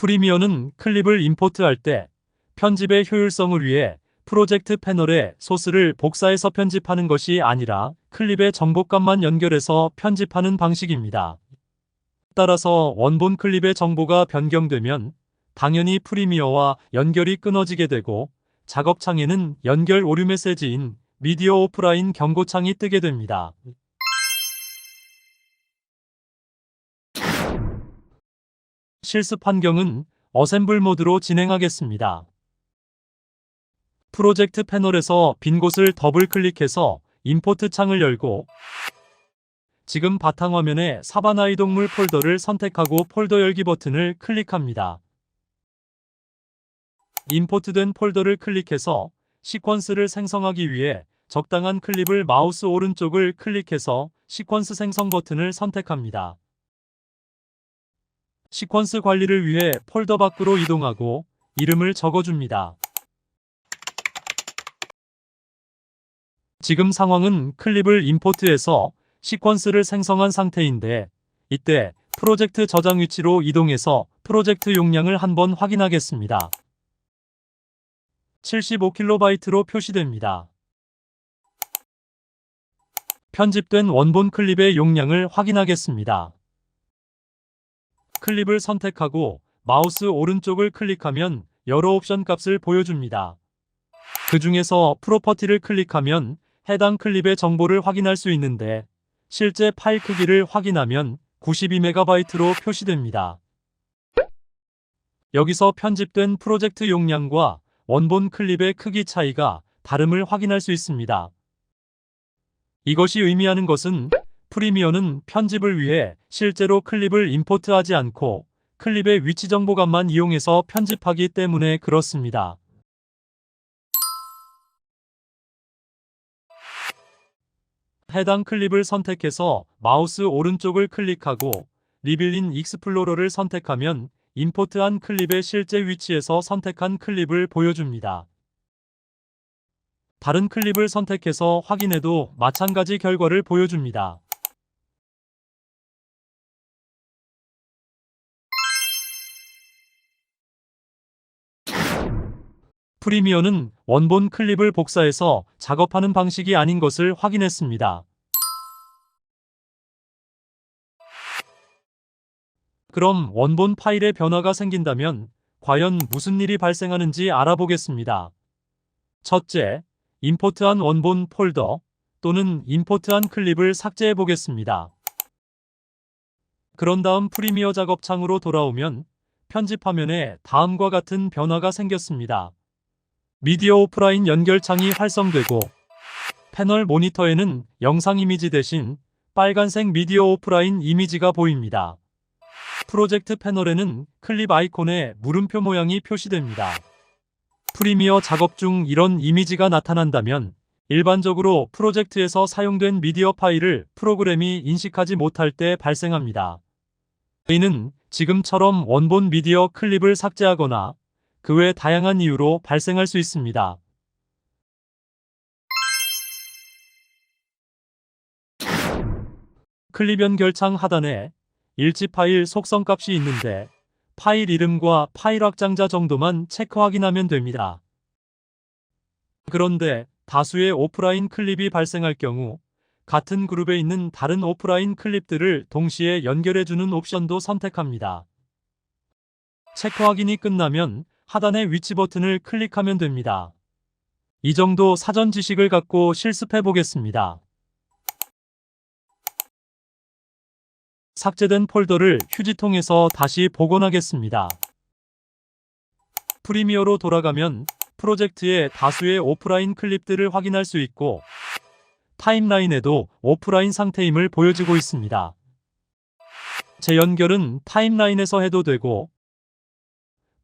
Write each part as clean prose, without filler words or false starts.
프리미어는 클립을 임포트할 때 편집의 효율성을 위해 프로젝트 패널에 소스를 복사해서 편집하는 것이 아니라 클립의 정보값만 연결해서 편집하는 방식입니다. 따라서 원본 클립의 정보가 변경되면 당연히 프리미어와 연결이 끊어지게 되고 작업창에는 연결 오류 메시지인 미디어 오프라인 경고창이 뜨게 됩니다. 실습 환경은 어셈블 모드로 진행하겠습니다. 프로젝트 패널에서 빈 곳을 더블 클릭해서 임포트 창을 열고 지금 바탕화면에 사바나 이동물 폴더를 선택하고 폴더 열기 버튼을 클릭합니다. 임포트된 폴더를 클릭해서 시퀀스를 생성하기 위해 적당한 클립을 마우스 오른쪽을 클릭해서 시퀀스 생성 버튼을 선택합니다. 시퀀스 관리를 위해 폴더 밖으로 이동하고 이름을 적어줍니다. 지금 상황은 클립을 임포트해서 시퀀스를 생성한 상태인데 이때 프로젝트 저장 위치로 이동해서 프로젝트 용량을 한번 확인하겠습니다. 75KB 표시됩니다. 편집된 원본 클립의 용량을 확인하겠습니다. 클립을 선택하고 마우스 오른쪽을 클릭하면 여러 옵션 값을 보여줍니다. 그 중에서 프로퍼티를 클릭하면 해당 클립의 정보를 확인할 수 있는데 실제 파일 크기를 확인하면 92MB로 표시됩니다. 여기서 편집된 프로젝트 용량과 원본 클립의 크기 차이가 다름을 확인할 수 있습니다. 이것이 의미하는 것은 프리미어는 편집을 위해 실제로 클립을 임포트하지 않고 클립의 위치 정보값만 이용해서 편집하기 때문에 그렇습니다. 해당 클립을 선택해서 마우스 오른쪽을 클릭하고 리빌린 익스플로러를 선택하면 임포트한 클립의 실제 위치에서 선택한 클립을 보여줍니다. 다른 클립을 선택해서 확인해도 마찬가지 결과를 보여줍니다. 프리미어는 원본 클립을 복사해서 작업하는 방식이 아닌 것을 확인했습니다. 그럼 원본 파일에 변화가 생긴다면 과연 무슨 일이 발생하는지 알아보겠습니다. 첫째, 임포트한 원본 폴더 또는 임포트한 클립을 삭제해 보겠습니다. 그런 다음 프리미어 작업창으로 돌아오면 편집 화면에 다음과 같은 변화가 생겼습니다. 미디어 오프라인 연결창이 활성되고 패널 모니터에는 영상 이미지 대신 빨간색 미디어 오프라인 이미지가 보입니다. 프로젝트 패널에는 클립 아이콘에 물음표 모양이 표시됩니다. 프리미어 작업 중 이런 이미지가 나타난다면 일반적으로 프로젝트에서 사용된 미디어 파일을 프로그램이 인식하지 못할 때 발생합니다. 이는 지금처럼 원본 미디어 클립을 삭제하거나 그 외 다양한 이유로 발생할 수 있습니다. 클립 연결창 하단에 일치 파일 속성 값이 있는데 파일 이름과 파일 확장자 정도만 체크 확인하면 됩니다. 그런데 다수의 오프라인 클립이 발생할 경우 같은 그룹에 있는 다른 오프라인 클립들을 동시에 연결해주는 옵션도 선택합니다. 체크 확인이 끝나면 하단의 위치 버튼을 클릭하면 됩니다. 이 정도 사전 지식을 갖고 실습해 보겠습니다. 삭제된 폴더를 휴지통에서 다시 복원하겠습니다. 프리미어로 돌아가면 프로젝트의 다수의 오프라인 클립들을 확인할 수 있고 타임라인에도 오프라인 상태임을 보여주고 있습니다. 재연결은 타임라인에서 해도 되고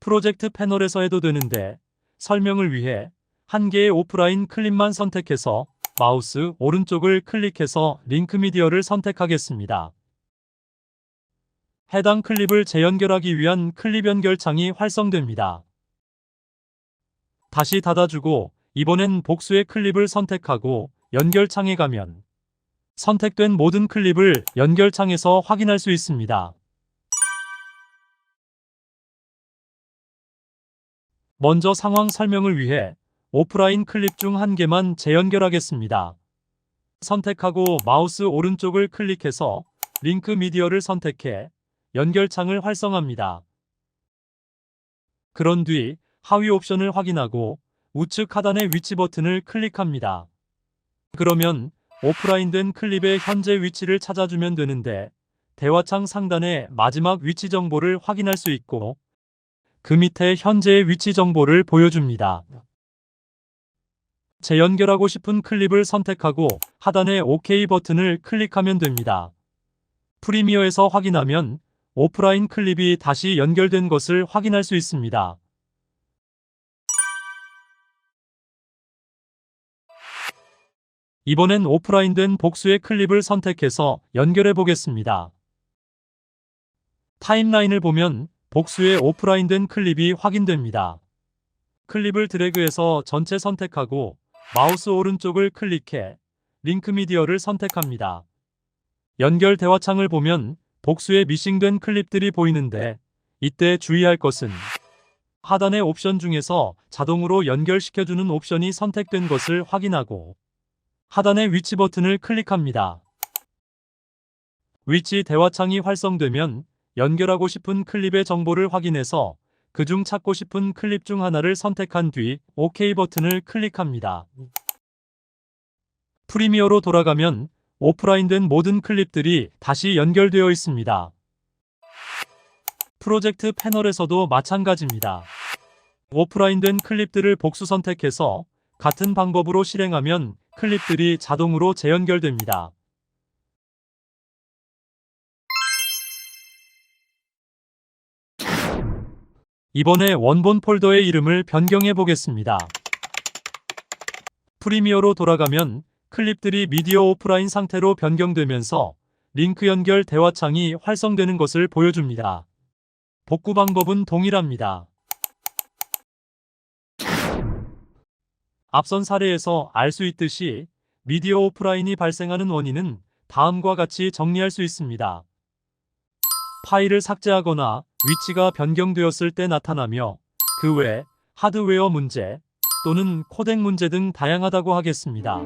프로젝트 패널에서 해도 되는데 설명을 위해 한 개의 오프라인 클립만 선택해서 마우스 오른쪽을 클릭해서 링크 미디어를 선택하겠습니다. 해당 클립을 재연결하기 위한 클립 연결창이 활성됩니다. 다시 닫아주고 이번엔 복수의 클립을 선택하고 연결창에 가면 선택된 모든 클립을 연결창에서 확인할 수 있습니다. 먼저 상황 설명을 위해 오프라인 클립 중 한 개만 재연결하겠습니다. 선택하고 마우스 오른쪽을 클릭해서 링크 미디어를 선택해 연결창을 활성화합니다. 그런 뒤 하위 옵션을 확인하고 우측 하단의 위치 버튼을 클릭합니다. 그러면 오프라인된 클립의 현재 위치를 찾아주면 되는데 대화창 상단의 마지막 위치 정보를 확인할 수 있고 그 밑에 현재의 위치 정보를 보여줍니다. 재연결하고 싶은 클립을 선택하고 하단의 OK 버튼을 클릭하면 됩니다. 프리미어에서 확인하면 오프라인 클립이 다시 연결된 것을 확인할 수 있습니다. 이번엔 오프라인된 복수의 클립을 선택해서 연결해 보겠습니다. 타임라인을 보면 복수의 오프라인된 클립이 확인됩니다. 클립을 드래그해서 전체 선택하고 마우스 오른쪽을 클릭해 링크 미디어를 선택합니다. 연결 대화창을 보면 복수의 미싱된 클립들이 보이는데 이때 주의할 것은 하단의 옵션 중에서 자동으로 연결시켜주는 옵션이 선택된 것을 확인하고 하단의 위치 버튼을 클릭합니다. 위치 대화창이 활성되면 연결하고 싶은 클립의 정보를 확인해서 그중 찾고 싶은 클립 중 하나를 선택한 뒤 OK 버튼을 클릭합니다. 프리미어로 돌아가면 오프라인된 모든 클립들이 다시 연결되어 있습니다. 프로젝트 패널에서도 마찬가지입니다. 오프라인된 클립들을 복수 선택해서 같은 방법으로 실행하면 클립들이 자동으로 재연결됩니다. 이번에 원본 폴더의 이름을 변경해 보겠습니다. 프리미어로 돌아가면 클립들이 미디어 오프라인 상태로 변경되면서 링크 연결 대화창이 활성되는 것을 보여줍니다. 복구 방법은 동일합니다. 앞선 사례에서 알 수 있듯이 미디어 오프라인이 발생하는 원인은 다음과 같이 정리할 수 있습니다. 파일을 삭제하거나 위치가 변경되었을 때 나타나며 그 외 하드웨어 문제 또는 코덱 문제 등 다양하다고 하겠습니다.